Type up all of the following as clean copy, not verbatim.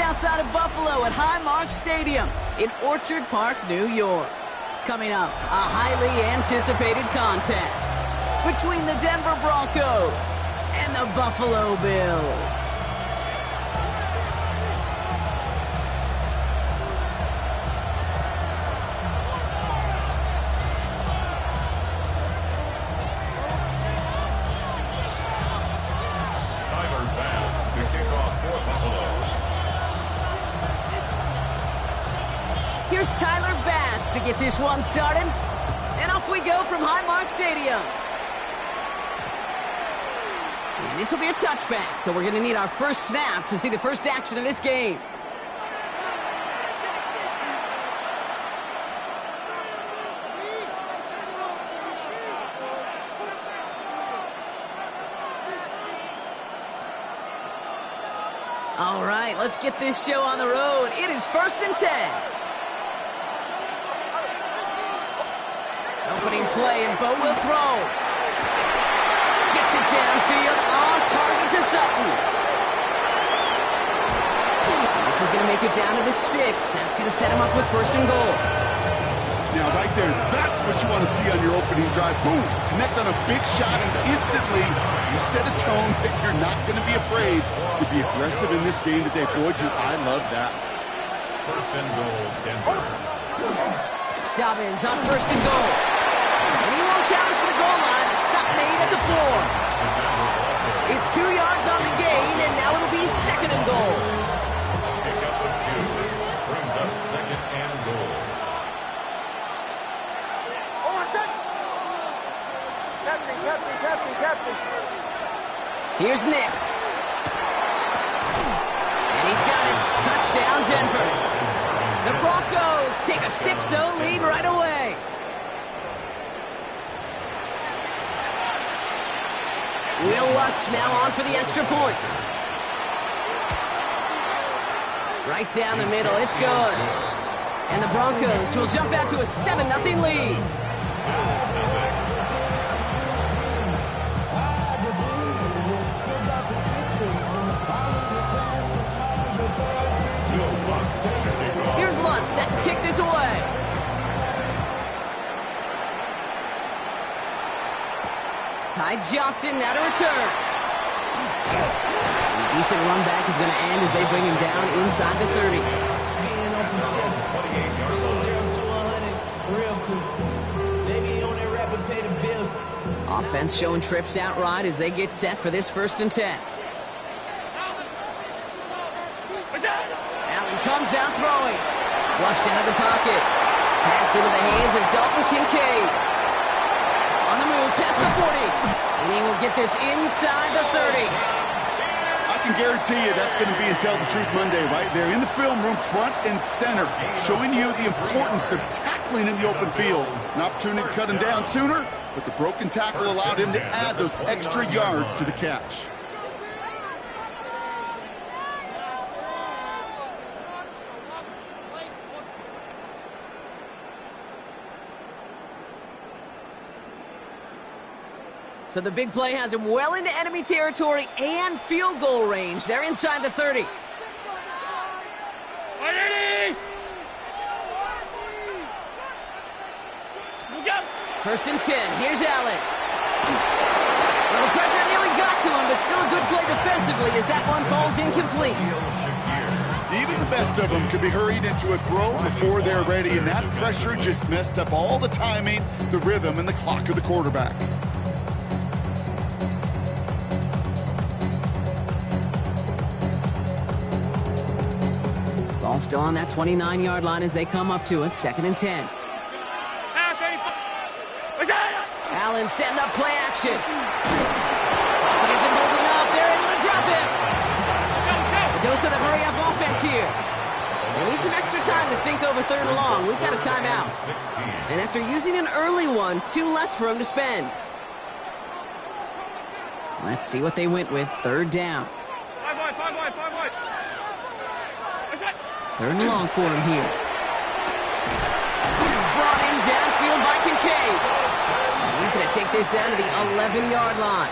outside of Buffalo at Highmark Stadium in Orchard Park, New York. Coming up, a highly anticipated contest between the Denver Broncos and the Buffalo Bills. Here's Tyler Bass to get this one started. And off we go from Highmark Stadium. And this will be a touchback, so we're going to need our first snap to see the first action of this game. All right, let's get this show on the road. It is 1st and 10. Opening play, and Bo will throw. Gets it downfield, on target to Sutton. This is going to make it down to the 6. That's going to set him up with 1st and goal. Now, right there, that's what you want to see on your opening drive. Boom! Connect on a big shot, and instantly you set a tone that you're not going to be afraid to be aggressive in this game today. Boy, do I love that. 1st and goal, Denver. Dobbins on 1st and goal. And he won't challenge for the goal line. The stop made at the 4. It's 2 yards on the gain, and now it'll be 2nd and goal. Pick up of 2. Brings up 2nd and goal. Captain. Here's Nix. And he's got it. Touchdown, Denver. The Broncos take a 6-0 lead right away. Will Lutz now on for the extra point. Right down the middle. It's good. And the Broncos will jump out to a 7-0 lead. Here's Lutz set to kick this away. Ty Johnson now to return. A decent run back is going to end as they bring him down inside the 30. Offense showing trips outright as they get set for this 1st and 10. Allen comes out throwing. Flushed out of the pocket. Pass into the hands of Dalton Kincaid. On the move, past the 40. And he will get this inside the 30. I can guarantee you that's going to be Until the Truth Monday right there in the film room, front and center, showing you the importance of tackling in the open field. An opportunity to cut him down sooner, but the broken tackle allowed him to add those extra yards to the catch. So the big play has him well into enemy territory and field goal range. They're inside the 30. First and 10. Here's Allen. Well, the pressure nearly got to him, but still a good play defensively as that one falls incomplete. Even the best of them could be hurried into a throw before they're ready, and that pressure just messed up all the timing, the rhythm, and the clock of the quarterback. Ball still on that 29-yard line as they come up to it. 2nd and 10. Allen setting up play action. Pocket isn't holding up. They're able to drop him. A dose of the hurry-up offense here. They need some extra time to think over 3rd and long. We've got a timeout. And after using an early one, 2 left for him to spend. Let's see what they went with. 3rd down. 3rd and long for him here. It's brought in downfield by Kincaid. He's going to take this down to the 11-yard line.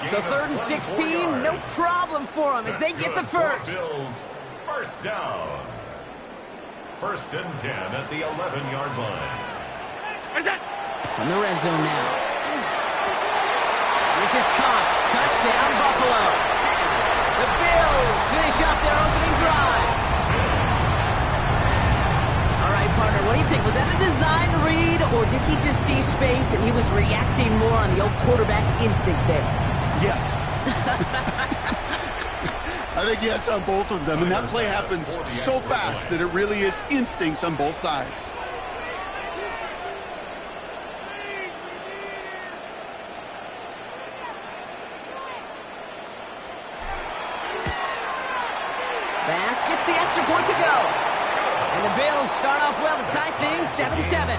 So 3rd and 16, no problem for him as they get the first. first down. 1st and 10 at the 11-yard line. From the red zone now. This is Cox. Touchdown, Buffalo. The Bills finish up their opening drive. All right, partner, what do you think? Was that a design read, or did he just see space and he was reacting more on the old quarterback instinct there? Yes. I think yes on both of them, and that play happens so fast that it really is instincts on both sides. Bass gets the extra point to go. And the Bills start off well to tie things 7-7.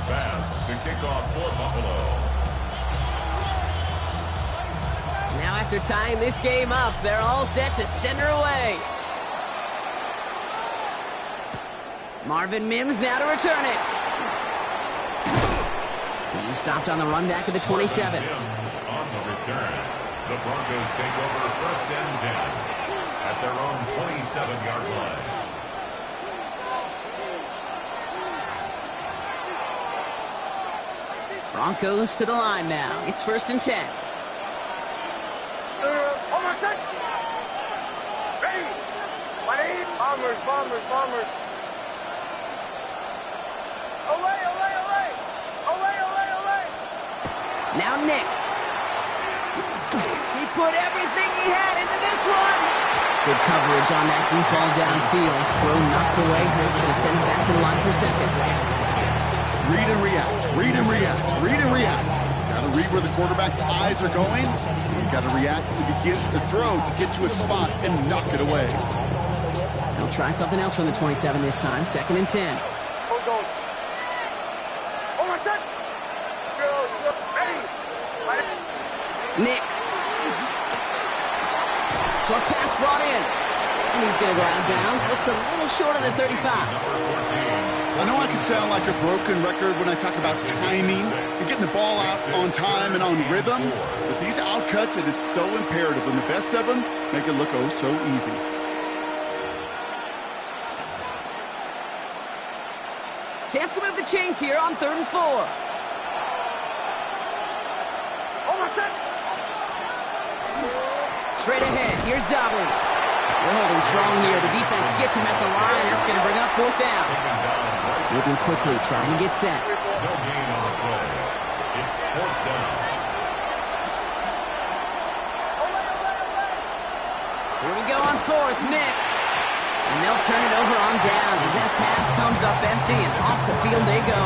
Bass to kick off for Buffalo. Now after tying this game up, they're all set to send her away. Marvin Mims now to return it. He's stopped on the run back of the 27. Mims on the return. The Broncos take over 1st and 10 at their own 27-yard line. Broncos to the line now. It's 1st and 10. Bombers. Now Nix. He put everything he had into this one. Good coverage on that deep ball downfield. Throw knocked away. It's going to send it back to the line for 2nd. Read and react, read and react, read and react. Got to read where the quarterback's eyes are going. You've got to react as he begins to throw to get to a spot and knock it away. They'll try something else from the 27 this time. 2nd and 10. Nix. Short pass brought in. And he's going to go out of bounds. Looks a little short of the 35. I know I can sound like a broken record when I talk about timing and getting the ball out on time and on rhythm, but these outcuts, it is so imperative, and the best of them make it look oh so easy. Chance to move the chains here on 3rd and 4. Straight ahead, here's Dobbins. They're holding strong here. The defense gets him at the line. That's going to bring up 4th down. Moving quickly, trying to get set. No gain on the play. It's 4th down. Here we go on 4th, Nix. And they'll turn it over on downs as that pass comes up empty and off the field they go.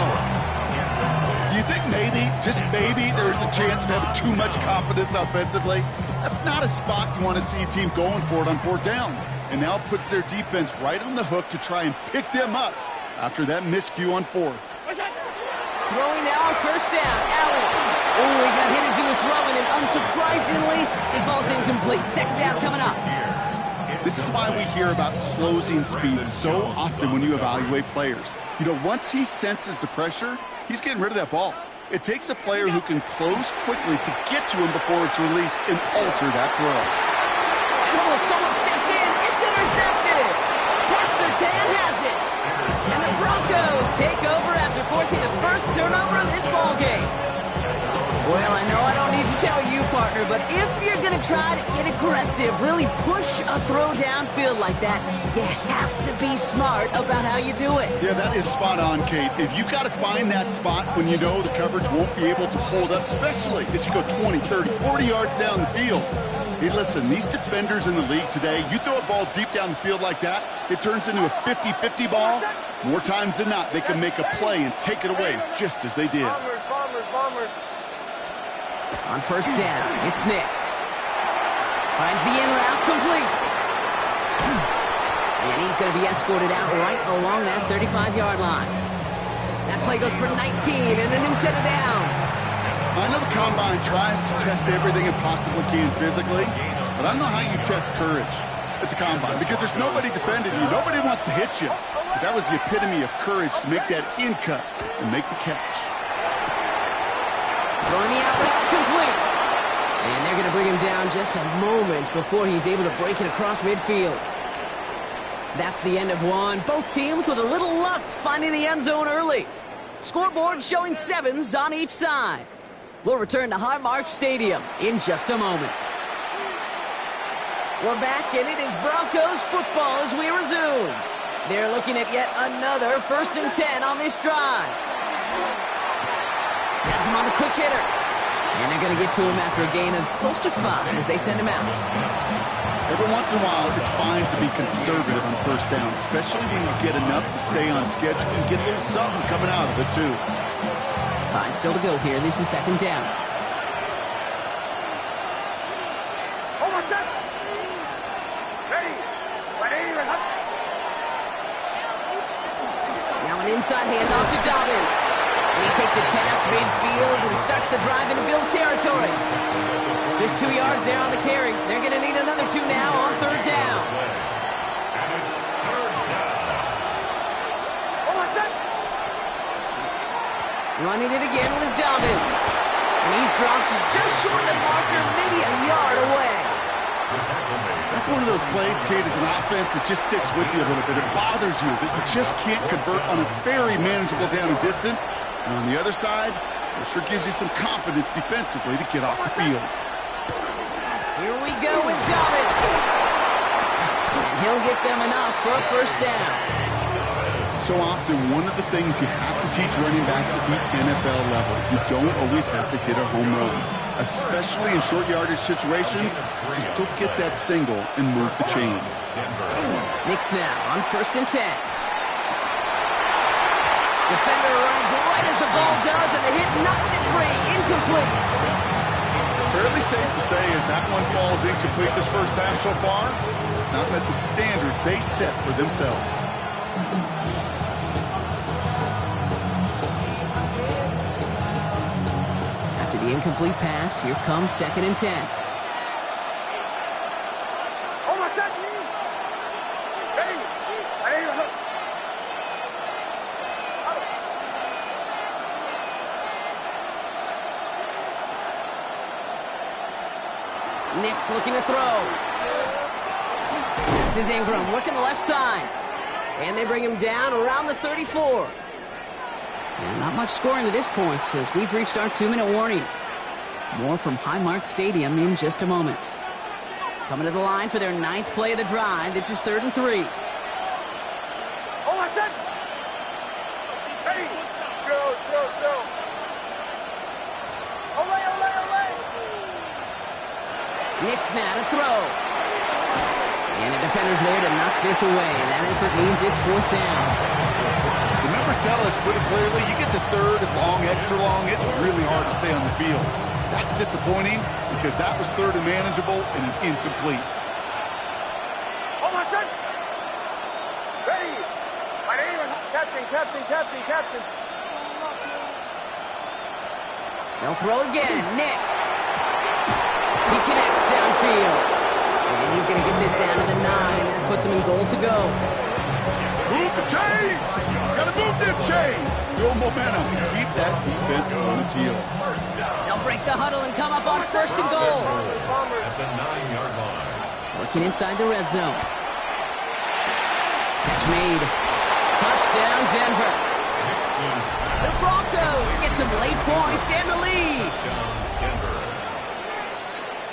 Do you think maybe, just maybe, there's a chance of having too much confidence offensively? That's not a spot you want to see a team going for it on 4th down. And now it puts their defense right on the hook to try and pick them up after that miscue on 4th. Throwing now on 1st down, Allen. Oh, he got hit as he was throwing, and unsurprisingly, it falls incomplete. 2nd down coming up. This is why we hear about closing speed so often when you evaluate players. You know, once he senses the pressure, he's getting rid of that ball. It takes a player who can close quickly to get to him before it's released and alter that throw. And almost someone stepped in. It's intercepted. Pat Surtain has it. And the Broncos take over after forcing the first turnover of this ballgame. Well, I know I don't need to tell you, partner, but if you're going to try to get aggressive, really push a throw downfield like that, you have to be smart about how you do it. Yeah, that is spot on, Kate. If you've got to find that spot when you know the coverage won't be able to hold up, especially as you go 20, 30, 40 yards down the field. Hey, listen, these defenders in the league today, you throw a ball deep down the field like that, it turns into a 50-50 ball. More times than not, they can make a play and take it away just as they did. Bombers. On 1st down, it's Nix. Finds the in route complete. And he's going to be escorted out right along that 35-yard line. That play goes for 19 and a new set of downs. I know the Combine tries to test everything it possibly can physically, but I don't know how you test courage at the Combine because there's nobody defending you. Nobody wants to hit you. But that was the epitome of courage to make that in cut and make the catch. Throwing the out route complete. And they're going to bring him down just a moment before he's able to break it across midfield. That's the end of one. Both teams with a little luck finding the end zone early. Scoreboard showing 7s on each side. We'll return to Highmark Stadium in just a moment. We're back, and it is Broncos football as we resume. They're looking at yet another 1st and 10 on this drive. Has him on the quick hitter. And they're going to get to him after a gain of close to 5 as they send him out. Every once in a while, it's fine to be conservative on 1st down, especially when you get enough to stay on schedule and get a little something coming out of it, too. 5 still to go here. This is 2nd down. Now an inside handoff to Dobbins. And he takes it past midfield and starts the drive into Bills territory. Just 2 yards there on the carry. They're going to need another 2 now on 3rd down. And it's 3rd down. Running it again with Dobbins. And he's dropped just short of the marker, maybe a yard away. That's one of those plays, Kate, as an offense, it just sticks with you a little bit. It bothers you that you just can't convert on a very manageable down and distance. And on the other side, it sure gives you some confidence defensively to get off the field. Here we go with Dobbins. And he'll get them enough for a 1st down. So often, one of the things you have to teach running backs at the NFL level, you don't always have to hit a home run. Especially in short yardage situations, just go get that single and move the chains. Knicks now on 1st and 10. Defender arrives right as the ball does, and the hit knocks it free. Incomplete. Fairly safe to say as that one falls incomplete this 1st half so far, it's not met the standard they set for themselves. After the incomplete pass, here comes 2nd and 10. Knicks looking to throw. This is Ingram working the left side. And they bring him down around the 34. And not much scoring to this point as we've reached our 2-minute warning. More from Highmark Stadium in just a moment. Coming to the line for their 9th play of the drive. This is 3rd and 3. Knicks now to throw. And the defender's there to knock this away. That effort means it's 4th down. The numbers tell us pretty clearly, you get to 3rd and long, extra long, it's really hard to stay on the field. That's disappointing because that was 3rd and manageable and an incomplete. Captain. They'll throw again. Knicks. He connects downfield. And he's going to get this down to the 9. That puts him in goal to go. Move the chains! Gotta move them chains! Build momentum. Keep that defense on its heels. They'll break the huddle and come up on 1st and goal. At the 9-yard line. Working inside the red zone. Catch made. Touchdown, Denver. The Broncos get some late points and the lead.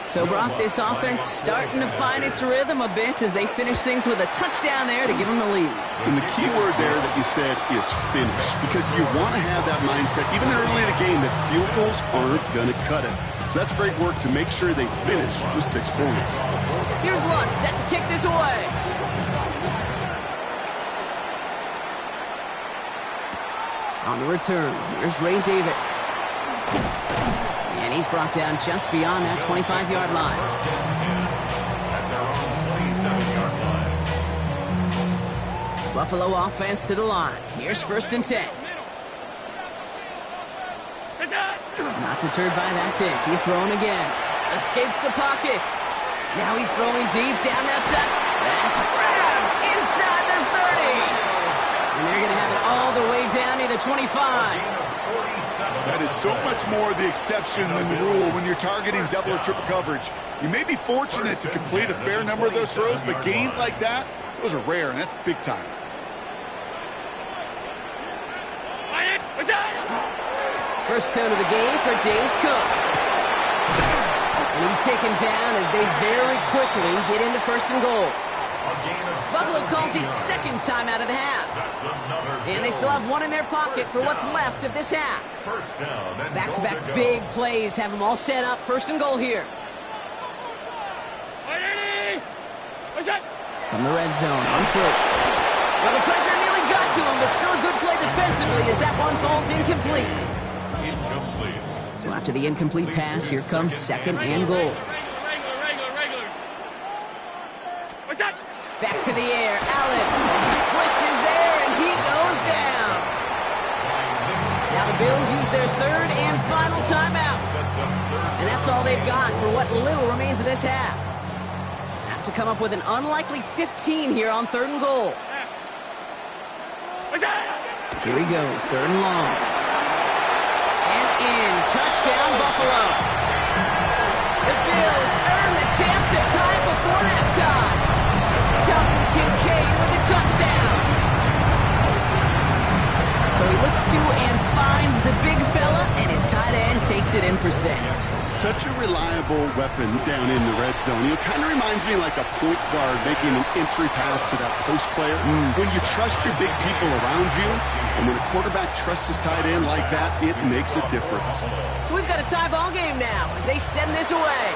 So, Brock, this offense starting to find its rhythm a bit as they finish things with a touchdown there to give them the lead. And the key word there that you said is finish, because you want to have that mindset, even early in the game, that field goals aren't going to cut it. So that's great work to make sure they finish with 6 points. Here's Lutz set to kick this away. On the return, here's Ray Davis. And he's brought down just beyond that 25-yard line. At their own 27-yard line. Buffalo offense to the line. Here's 1st and 10. Not deterred by that pick. He's throwing again. Escapes the pocket. Now he's throwing deep down that side. That's grabbed inside the 30. And they're going to have it all the way down near the 25. That is so much more the exception than the rule when you're targeting double or triple coverage. You may be fortunate to complete a fair number of those throws, but gains like that, those are rare, and that's big time. First tone of the game for James Cook. And he's taken down as they very quickly get into first and goal. Buffalo calls it second time out of the half. And they still have one in their pocket for what's left of this half. Back-to-back big plays have them all set up. First and goal here. From the red zone on first. Well, the pressure nearly got to him, but still a good play defensively as that one falls incomplete. So after the incomplete pass, here comes second and goal. Back to the air. Allen. Blitz is there, and he goes down. Now the Bills use their third and final timeout. And that's all they've got for what little remains of this half. Have to come up with an unlikely 15 here on third and goal. Here he goes, third and long. And in. Touchdown, Buffalo. The Bills earn the chance to tie it before halftime. Dalton Kincaid with a touchdown. So he looks to and finds the big fella, and his tight end takes it in for 6. Such a reliable weapon down in the red zone. It kind of reminds me like a point guard making an entry pass to that post player. When you trust your big people around you, and when a quarterback trusts his tight end like that, it makes a difference. So we've got a tie ball game now as they send this away.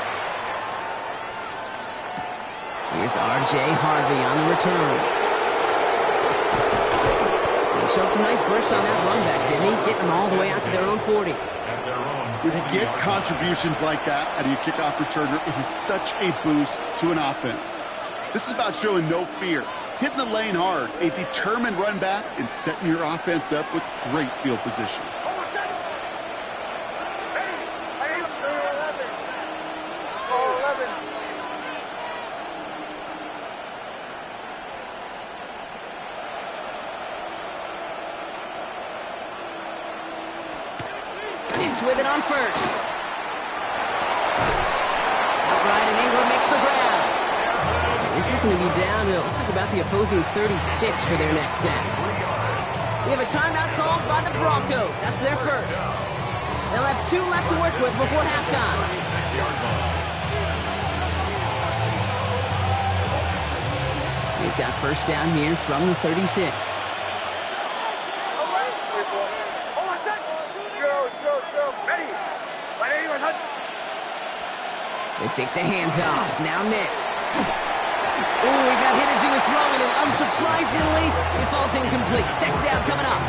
Here's R.J. Harvey on the return. He showed some nice bursts on that run back, didn't he? Getting them all the way out to their own 40. When you get contributions like that out of your kickoff returner, it is such a boost to an offense. This is about showing no fear, hitting the lane hard, a determined run back, and setting your offense up with great field position. With it on first. Outright, and Ingram makes the grab. This is going to be down to, looks like about the opposing 36 for their next snap. We have a timeout called by the Broncos. That's their first. They'll have 2 left to work with before halftime. We've got first down here from the 36. They fake the handoff. Now Nix. Ooh, he got hit as he was throwing, and unsurprisingly, he falls incomplete. Second down coming up.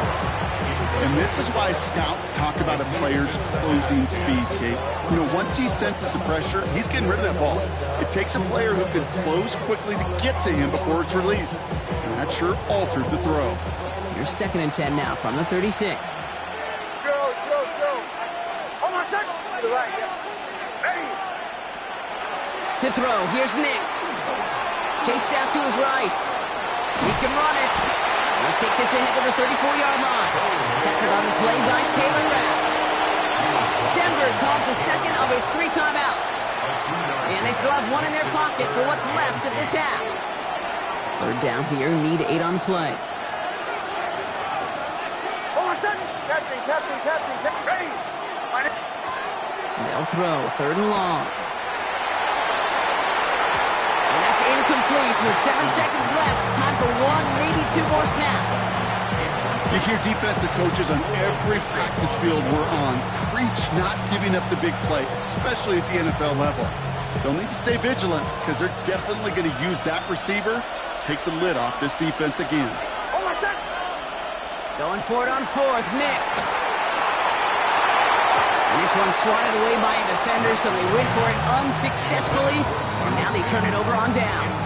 And this is why scouts talk about a player's closing speed, Kate. You know, once he senses the pressure, he's getting rid of that ball. It takes a player who can close quickly to get to him before it's released. And that sure altered the throw. Here's second and 10 now from the 36. Hold on a second. To the right, yes. Ready. To throw, here's Nix. Chased out to his right. He can run it. He'll take this ahead to the 34-yard line. Tackled on the play by Taylor Rapp. Denver calls the second of its 3 timeouts. And they still have 1 in their pocket for what's left of this half. Third down here, need 8 on the play. Hold on a second. Captain. Ready. They'll throw, third and long. And that's incomplete with 7 seconds left. Time for 1, maybe 2 more snaps. You hear defensive coaches on every practice field we're on preach not giving up the big play, especially at the NFL level. They'll need to stay vigilant because they're definitely going to use that receiver to take the lid off this defense again. Hold on a second. Going for it on fourth, Nix. And this one's swatted away by a defender, so they went for it unsuccessfully. And now they turn it over on downs.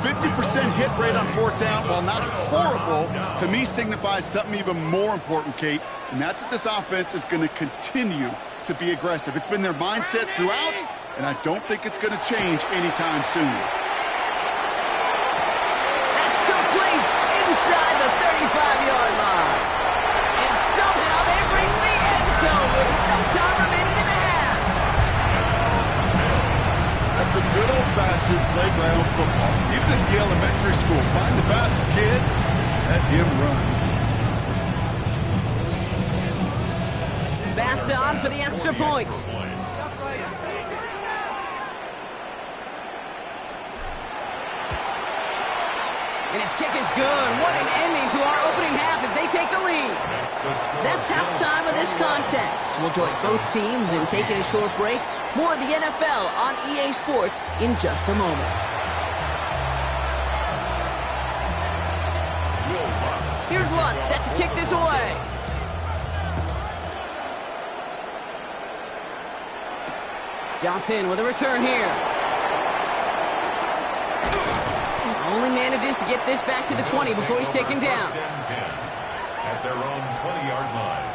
50% hit rate on fourth down, while not horrible, to me signifies something even more important, Kate, and that's that this offense is going to continue to be aggressive. It's been their mindset throughout, and I don't think it's going to change anytime soon. That's complete inside the 35-yard line. And somehow they've reached the end zone with no time remaining in the half. That's some good old-fashioned playground football. Even at the elementary school, find the fastest kid, let him run. Pass on for the extra point. And his kick is good. What an ending to our opening half as they take the lead. That's halftime of this contest. We'll join both teams in taking a short break. More of the NFL on EA Sports in just a moment. Here's Lutz set to kick this away. Johnson with a return here. Only manages to get this back to the 20 before he's taken down. At their own 20-yard line.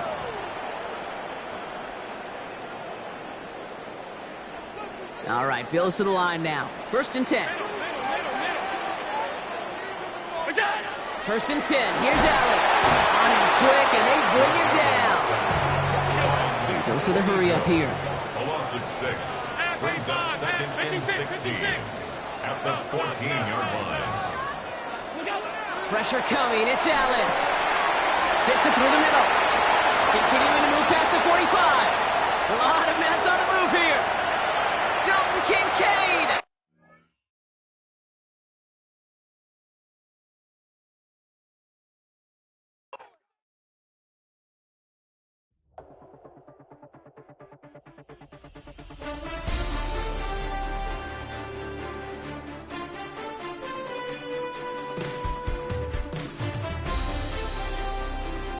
All right, Bills to the line now. 1st and 10. 1st and 10. Here's Allen. On him quick, and they bring him down. Dose of the hurry up here. A loss of 6. Brings up 2nd and 16. At the 14-yard line. Pressure coming. It's Allen. Fits it through the middle. Continuing to move past the 45. A lot of mess on the move here. Dalton Kincaid.